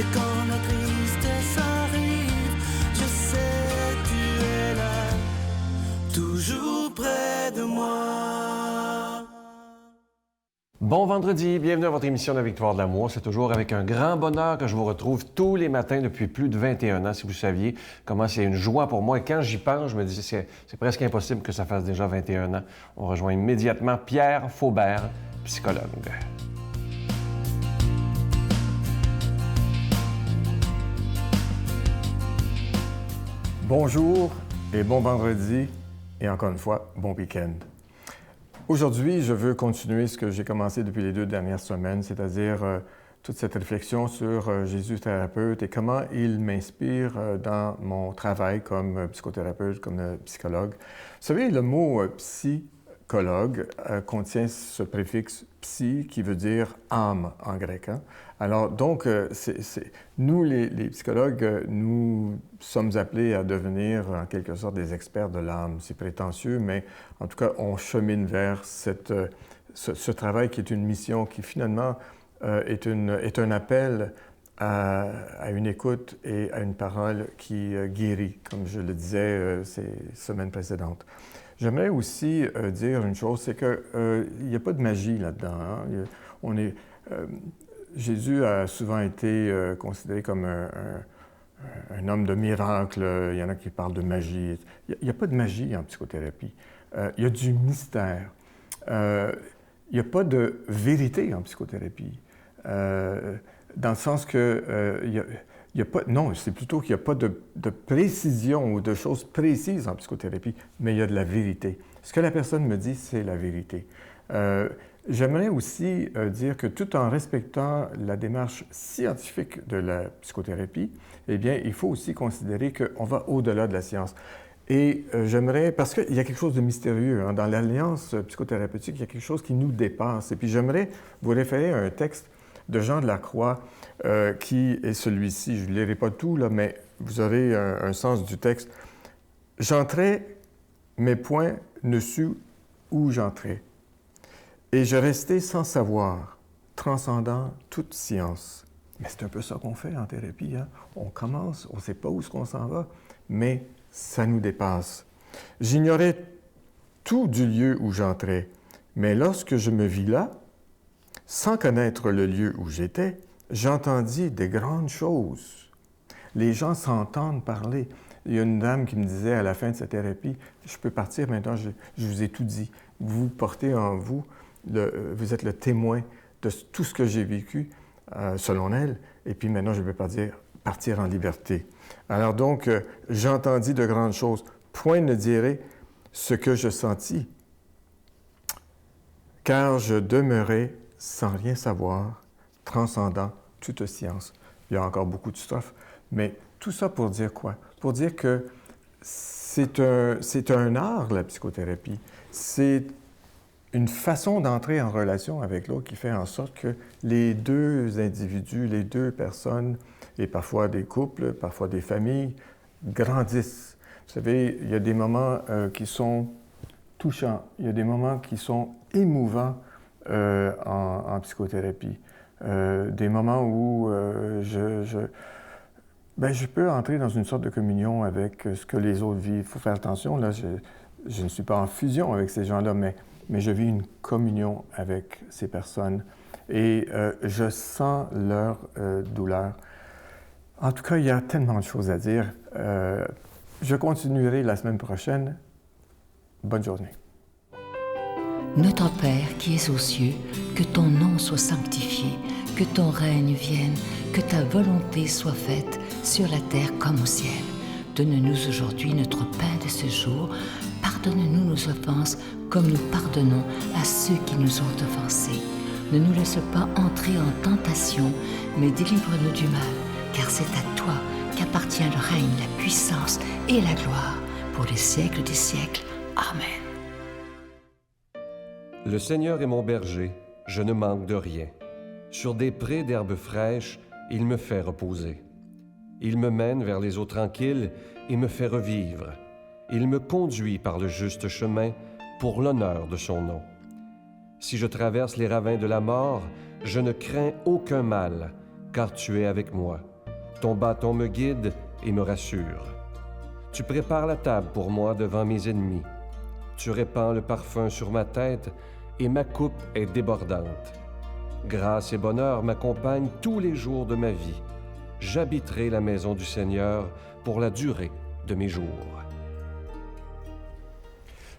Et quand la tristesse arrive, je sais tu es là, toujours près de moi. Bon vendredi, bienvenue à votre émission de la Victoire de l'amour. C'est toujours avec un grand bonheur que je vous retrouve tous les matins depuis plus de 21 ans. Si vous saviez comment c'est une joie pour moi. Et quand j'y pense, je me dis c'est presque impossible que ça fasse déjà 21 ans. On rejoint immédiatement Pierre Faubert, psychologue. Bonjour et bon vendredi et encore une fois, bon week-end. Aujourd'hui, je veux continuer ce que j'ai commencé depuis les 2 dernières semaines, c'est-à-dire toute cette réflexion sur Jésus thérapeute et comment il m'inspire dans mon travail comme psychothérapeute, comme psychologue. Vous savez, le mot psychologue contient ce préfixe psy qui veut dire âme en grec. Hein? Alors donc, nous les psychologues, nous sommes appelés à devenir en quelque sorte des experts de l'âme. C'est prétentieux, mais en tout cas, on chemine vers ce travail qui est une mission, qui finalement est un appel à une écoute et à une parole qui guérit, comme je le disais ces semaines précédentes. J'aimerais aussi dire une chose, c'est qu'il n'y a pas de magie là-dedans. Hein? Jésus a souvent été considéré comme un homme de miracle. Il y en a qui parlent de magie. Il n'y a pas de magie en psychothérapie. Il y a du mystère. Il n'y a pas de vérité en psychothérapie. Dans le sens que il y a pas, non, c'est plutôt qu'il n'y a pas de précision ou de choses précises en psychothérapie, mais il y a de la vérité. Ce que la personne me dit, c'est la vérité. J'aimerais aussi dire que tout en respectant la démarche scientifique de la psychothérapie, eh bien, il faut aussi considérer qu'on va au-delà de la science. Et j'aimerais, parce qu'il y a quelque chose de mystérieux, hein, dans l'alliance psychothérapeutique, il y a quelque chose qui nous dépasse. Et puis j'aimerais vous référer à un texte de Jean de la Croix, qui est celui-ci. Je ne lirai pas tout, là, mais vous aurez un sens du texte. « J'entrais, mes poings ne sus où j'entrais. Et je restais sans savoir, transcendant toute science. » Mais c'est un peu ça qu'on fait en thérapie. Hein? On commence, on ne sait pas où est-ce qu'on s'en va, mais ça nous dépasse. « J'ignorais tout du lieu où j'entrais, mais lorsque je me vis là, sans connaître le lieu où j'étais, j'entendis des grandes choses. Les gens s'entendent parler. Il y a une dame qui me disait à la fin de sa thérapie, « Je peux partir maintenant, je vous ai tout dit. Vous portez en vous, vous êtes le témoin de tout ce que j'ai vécu, selon elle, et puis maintenant je peux partir en liberté. » Alors donc, j'entendis de grandes choses. Point ne dirait ce que je sentis, car je demeurais sans rien savoir, transcendant toute science. Il y a encore beaucoup de stuff, mais tout ça pour dire quoi? Pour dire que c'est un art, la psychothérapie. C'est une façon d'entrer en relation avec l'autre qui fait en sorte que les deux individus, les deux personnes, et parfois des couples, parfois des familles, grandissent. Vous savez, il y a des moments qui sont touchants, il y a des moments qui sont émouvants en psychothérapie. Des moments où je peux entrer dans une sorte de communion avec ce que les autres vivent. Il faut faire attention, là, je ne suis pas en fusion avec ces gens-là, mais je vis une communion avec ces personnes et je sens leur douleur. En tout cas, il y a tellement de choses à dire. Je continuerai la semaine prochaine. Bonne journée. Notre Père qui es aux cieux, que ton nom soit sanctifié, que ton règne vienne, que ta volonté soit faite sur la terre comme au ciel. Donne-nous aujourd'hui notre pain de ce jour. Pardonne-nous nos offenses comme nous pardonnons à ceux qui nous ont offensés. Ne nous laisse pas entrer en tentation, mais délivre-nous du mal, car c'est à toi qu'appartient le règne, la puissance et la gloire pour les siècles des siècles. Amen. Le Seigneur est mon berger, je ne manque de rien. Sur des prés d'herbes fraîches, il me fait reposer. Il me mène vers les eaux tranquilles et me fait revivre. Il me conduit par le juste chemin pour l'honneur de son nom. Si je traverse les ravins de la mort, je ne crains aucun mal, car tu es avec moi. Ton bâton me guide et me rassure. Tu prépares la table pour moi devant mes ennemis. Tu répands le parfum sur ma tête et ma coupe est débordante. Grâce et bonheur m'accompagnent tous les jours de ma vie. J'habiterai la maison du Seigneur pour la durée de mes jours.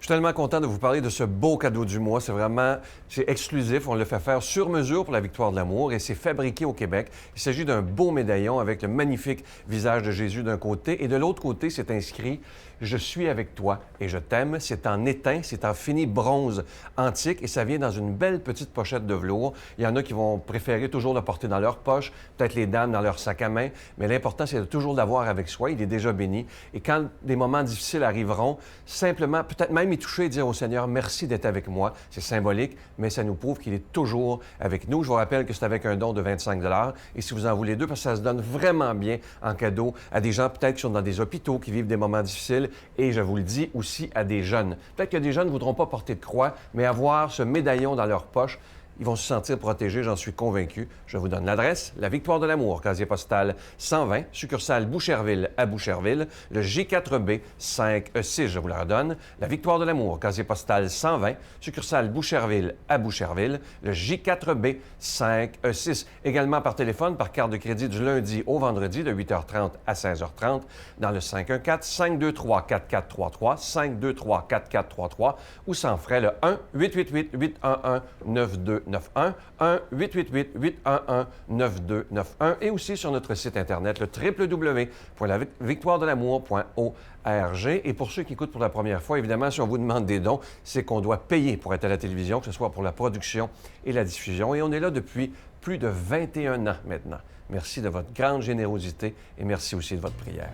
Je suis tellement content de vous parler de ce beau cadeau du mois. C'est exclusif. On le fait faire sur mesure pour la victoire de l'amour et c'est fabriqué au Québec. Il s'agit d'un beau médaillon avec le magnifique visage de Jésus d'un côté et de l'autre côté, c'est inscrit « Je suis avec toi et je t'aime ». C'est en étain, c'est en fini bronze antique et ça vient dans une belle petite pochette de velours. Il y en a qui vont préférer toujours le porter dans leur poche, peut-être les dames dans leur sac à main, mais l'important, c'est de toujours l'avoir avec soi. Il est déjà béni. Et quand des moments difficiles arriveront, simplement, peut-être même y toucher et dire au Seigneur, merci d'être avec moi. C'est symbolique, mais ça nous prouve qu'il est toujours avec nous. Je vous rappelle que c'est avec un don de 25 $ et si vous en voulez deux, parce que ça se donne vraiment bien en cadeau à des gens peut-être qui sont dans des hôpitaux, qui vivent des moments difficiles et je vous le dis aussi à des jeunes. Peut-être que des jeunes ne voudront pas porter de croix, mais avoir ce médaillon dans leur poche, ils vont se sentir protégés, j'en suis convaincu. Je vous donne l'adresse, la Victoire de l'amour, casier postal 120, succursale Boucherville à Boucherville, le G4B 5E6, je vous la redonne. La Victoire de l'amour, casier postal 120, succursale Boucherville à Boucherville, le J4B 5E6. Également par téléphone, par carte de crédit du lundi au vendredi de 8h30 à 16h30 dans le 514-523-4433, 523-4433 ou sans frais le 1-888-811-9291, 1-888-811-9291 et aussi sur notre site Internet, le www.lavictoiredelamour.org. Et pour ceux qui écoutent pour la première fois, évidemment, si on vous demande des dons, c'est qu'on doit payer pour être à la télévision, que ce soit pour la production et la diffusion. Et on est là depuis plus de 21 ans maintenant. Merci de votre grande générosité et merci aussi de votre prière.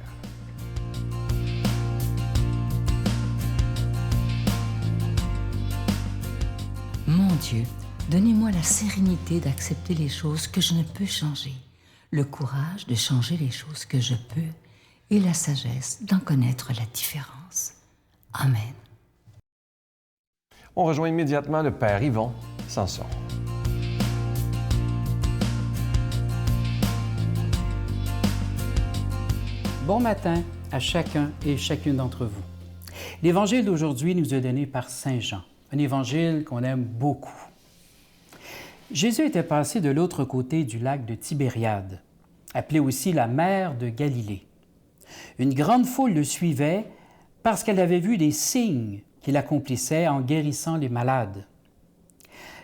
Mon Dieu, donnez-moi la sérénité d'accepter les choses que je ne peux changer, le courage de changer les choses que je peux et la sagesse d'en connaître la différence. Amen. On rejoint immédiatement le Père Yvon Sanson. Bon matin à chacun et chacune d'entre vous. L'Évangile d'aujourd'hui nous est donné par Saint Jean, un évangile qu'on aime beaucoup. Jésus était passé de l'autre côté du lac de Tibériade, appelé aussi la mer de Galilée. Une grande foule le suivait parce qu'elle avait vu les signes qu'il accomplissait en guérissant les malades.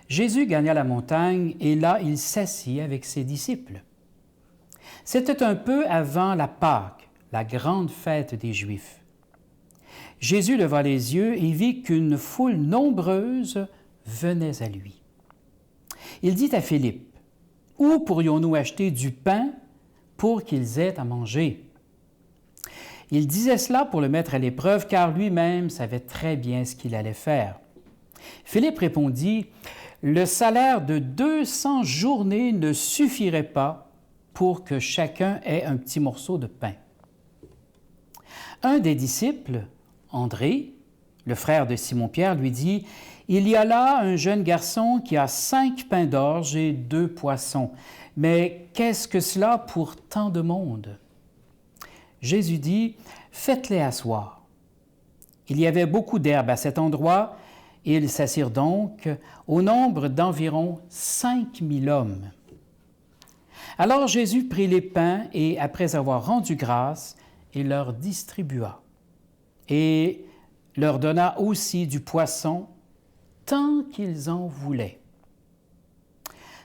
Jésus gagna la montagne et là, il s'assit avec ses disciples. C'était un peu avant la Pâque, la grande fête des Juifs. Jésus leva les yeux et vit qu'une foule nombreuse venait à lui. Il dit à Philippe, « Où pourrions-nous acheter du pain pour qu'ils aient à manger? » Il disait cela pour le mettre à l'épreuve, car lui-même savait très bien ce qu'il allait faire. Philippe répondit, « Le salaire de 200 journées ne suffirait pas pour que chacun ait un petit morceau de pain. » Un des disciples, André, le frère de Simon-Pierre, lui dit, « Il y a là un jeune garçon qui a 5 pains d'orge et 2 poissons. Mais qu'est-ce que cela pour tant de monde? » Jésus dit, « Faites-les asseoir. » Il y avait beaucoup d'herbe à cet endroit, et ils s'assirent donc au nombre d'environ 5000 hommes. Alors Jésus prit les pains et, après avoir rendu grâce, il leur distribua. Et leur donna aussi du poisson, tant qu'ils en voulaient.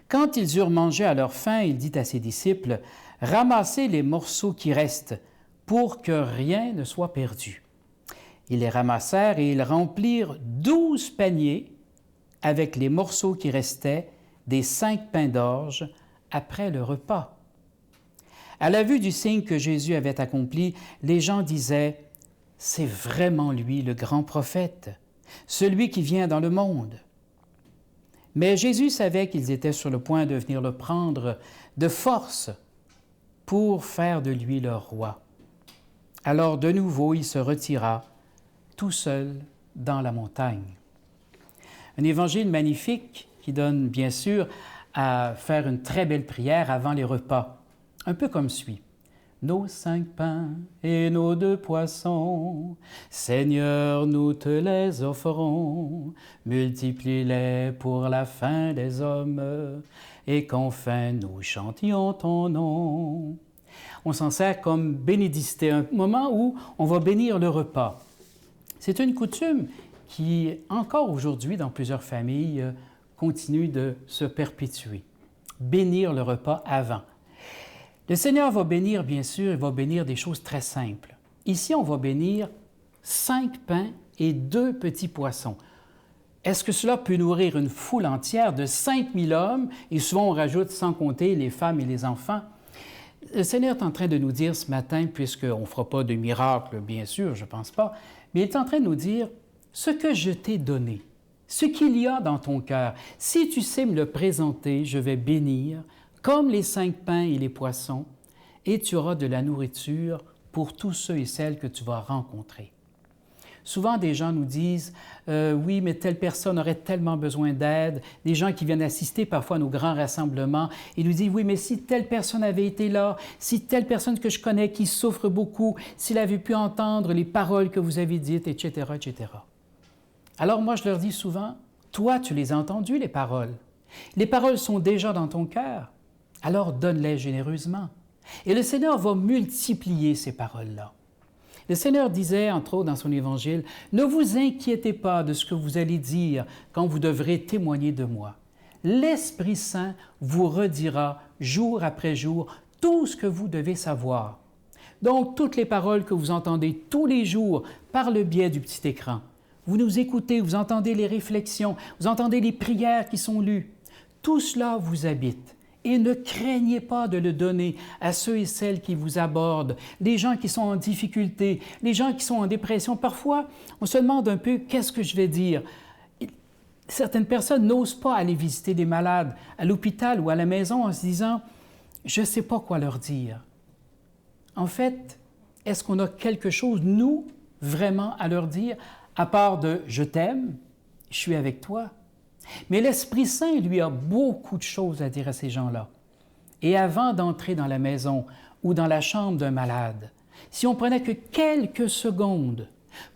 Quand ils eurent mangé à leur faim, il dit à ses disciples, « Ramassez les morceaux qui restent, pour que rien ne soit perdu. » Ils les ramassèrent et ils remplirent 12 paniers avec les morceaux qui restaient des 5 pains d'orge après le repas. À la vue du signe que Jésus avait accompli, les gens disaient, « C'est vraiment lui le grand prophète, celui qui vient dans le monde. » Mais Jésus savait qu'ils étaient sur le point de venir le prendre de force pour faire de lui leur roi. Alors de nouveau, il se retira tout seul dans la montagne. Un évangile magnifique qui donne bien sûr à faire une très belle prière avant les repas, un peu comme suit. nos 5 pains et nos 2 poissons. Seigneur, nous te les offrons, multiplie-les pour la fin des hommes, et qu'enfin nous chantions ton nom. On s'en sert comme bénédicité, un moment où on va bénir le repas. C'est une coutume qui, encore aujourd'hui, dans plusieurs familles, continue de se perpétuer. Bénir le repas avant. Le Seigneur va bénir, bien sûr, il va bénir des choses très simples. Ici, on va bénir 5 pains et 2 petits poissons. Est-ce que cela peut nourrir une foule entière de 5000 hommes? Et souvent, on rajoute, sans compter, les femmes et les enfants. Le Seigneur est en train de nous dire ce matin, puisqu'on ne fera pas de miracle, bien sûr, je ne pense pas, mais il est en train de nous dire, ce que je t'ai donné, ce qu'il y a dans ton cœur, si tu sais me le présenter, je vais bénir, comme les 5 pains et les poissons, et tu auras de la nourriture pour tous ceux et celles que tu vas rencontrer. Souvent, des gens nous disent « Oui, mais telle personne aurait tellement besoin d'aide. » Des gens qui viennent assister parfois à nos grands rassemblements et nous disent « Oui, mais si telle personne avait été là, si telle personne que je connais qui souffre beaucoup, s'il avait pu entendre les paroles que vous avez dites, etc., etc. » Alors moi, je leur dis souvent « Toi, tu les as entendues, les paroles. Les paroles sont déjà dans ton cœur. Alors donne-les généreusement. » Et le Seigneur va multiplier ces paroles-là. Le Seigneur disait, entre autres dans son Évangile, « Ne vous inquiétez pas de ce que vous allez dire quand vous devrez témoigner de moi. L'Esprit Saint vous redira jour après jour tout ce que vous devez savoir. » Donc, toutes les paroles que vous entendez tous les jours par le biais du petit écran, vous nous écoutez, vous entendez les réflexions, vous entendez les prières qui sont lues, tout cela vous habite. Et ne craignez pas de le donner à ceux et celles qui vous abordent, les gens qui sont en difficulté, les gens qui sont en dépression. Parfois, on se demande un peu « qu'est-ce que je vais dire ?» Certaines personnes n'osent pas aller visiter des malades à l'hôpital ou à la maison en se disant « je ne sais pas quoi leur dire ». En fait, est-ce qu'on a quelque chose, nous, vraiment à leur dire, à part de « je t'aime, je suis avec toi ». Mais l'Esprit Saint, lui, a beaucoup de choses à dire à ces gens-là. Et avant d'entrer dans la maison ou dans la chambre d'un malade, si on prenait que quelques secondes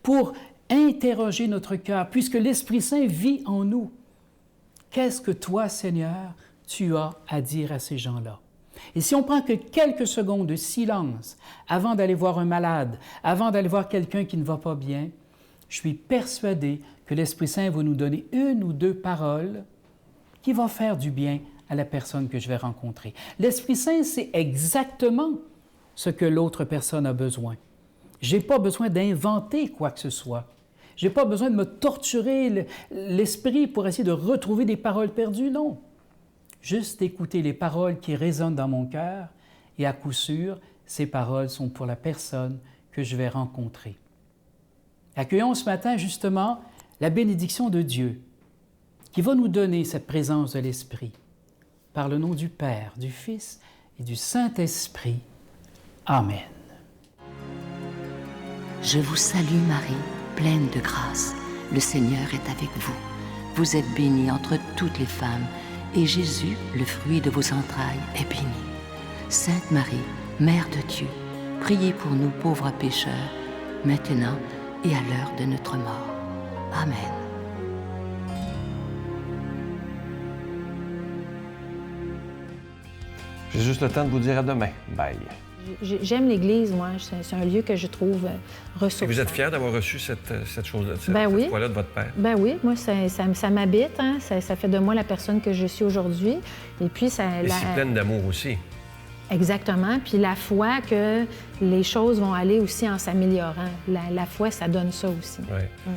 pour interroger notre cœur, puisque l'Esprit Saint vit en nous, qu'est-ce que toi, Seigneur, tu as à dire à ces gens-là? Et si on prend que quelques secondes de silence avant d'aller voir un malade, avant d'aller voir quelqu'un qui ne va pas bien, je suis persuadé que l'Esprit Saint va nous donner 1 ou 2 paroles qui vont faire du bien à la personne que je vais rencontrer. L'Esprit Saint, c'est exactement ce que l'autre personne a besoin. Je n'ai pas besoin d'inventer quoi que ce soit. Je n'ai pas besoin de me torturer l'esprit pour essayer de retrouver des paroles perdues, non. Juste écouter les paroles qui résonnent dans mon cœur et à coup sûr, ces paroles sont pour la personne que je vais rencontrer. Accueillons ce matin justement la bénédiction de Dieu qui va nous donner cette présence de l'Esprit. Par le nom du Père, du Fils et du Saint-Esprit. Amen. Je vous salue Marie, pleine de grâce. Le Seigneur est avec vous. Vous êtes bénie entre toutes les femmes, et Jésus, le fruit de vos entrailles, est béni. Sainte Marie, Mère de Dieu, priez pour nous pauvres pécheurs, maintenant et à l'heure de notre mort. Amen. J'ai juste le temps de vous dire à demain. Bye. J'aime l'Église, moi. C'est un lieu que je trouve ressourçant. Et vous êtes fière d'avoir reçu cette chose-là, cette oui. foi-là de votre père? Ben oui, moi, ça m'habite. Hein? Ça fait de moi la personne que je suis aujourd'hui. Et puis, ça... Et c'est pleine d'amour aussi. Exactement. Puis la foi que les choses vont aller aussi en s'améliorant. La foi, ça donne ça aussi. Oui.